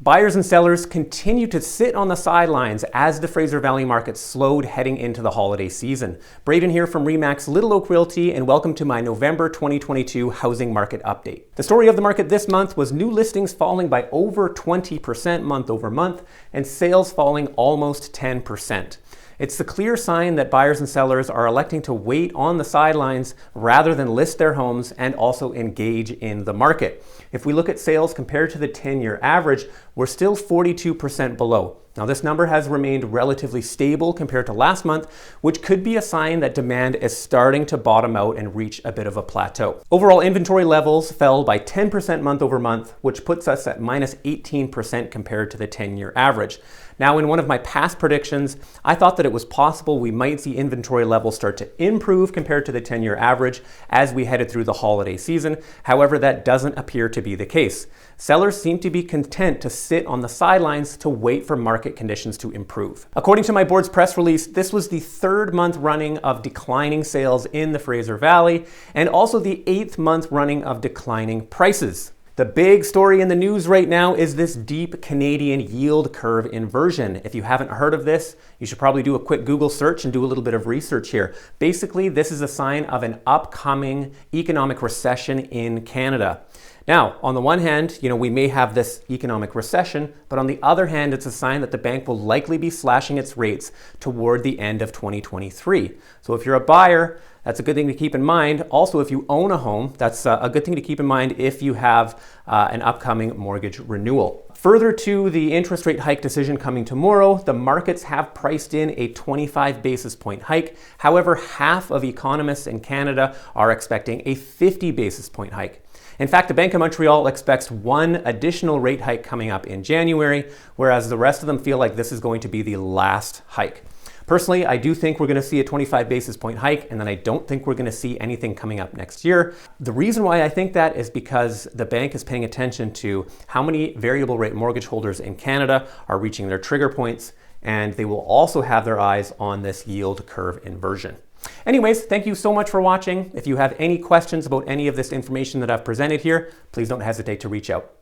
Buyers and sellers continue to sit on the sidelines as the Fraser Valley market slowed heading into the holiday season. Braden here from RE/MAX Little Oak Realty, and welcome to my November 2022 housing market update. The story of the market this month was new listings falling by over 20% month over month and sales falling almost 10%. It's the clear sign that buyers and sellers are electing to wait on the sidelines rather than list their homes and also engage in the market. If we look at sales compared to the 10-year average, we're still 42% below. Now, this number has remained relatively stable compared to last month, which could be a sign that demand is starting to bottom out and reach a bit of a plateau. Overall inventory levels fell by 10% month over month, which puts us at minus 18% compared to the 10-year average. Now, in one of my past predictions, I thought that it was possible we might see inventory levels start to improve compared to the 10-year average as we headed through the holiday season. However, that doesn't appear to be the case. Sellers seem to be content to sit on the sidelines to wait for market conditions to improve. According to my board's press release, this was the third month running of declining sales in the Fraser Valley and also the 8th month running of declining prices. The big story in the news right now is this deep Canadian yield curve inversion. If you haven't heard of this, you should probably do a quick Google search and do a little bit of research here. Basically, this is a sign of an upcoming economic recession in Canada. Now, on the one hand, we may have this economic recession, but on the other hand, it's a sign that the bank will likely be slashing its rates toward the end of 2023. So if you're a buyer, that's a good thing to keep in mind. Also, if you own a home, that's a good thing to keep in mind if you have an upcoming mortgage renewal. Further to the interest rate hike decision coming tomorrow, the markets have priced in a 25 basis point hike. However, half of economists in Canada are expecting a 50 basis point hike. In fact, the Bank of Montreal expects one additional rate hike coming up in January, whereas the rest of them feel like this is going to be the last hike. Personally, I do think we're going to see a 25 basis point hike, and then I don't think we're going to see anything coming up next year. The reason why I think that is because the bank is paying attention to how many variable rate mortgage holders in Canada are reaching their trigger points, and they will also have their eyes on this yield curve inversion. Anyways, thank you so much for watching. If you have any questions about any of this information that I've presented here, please don't hesitate to reach out.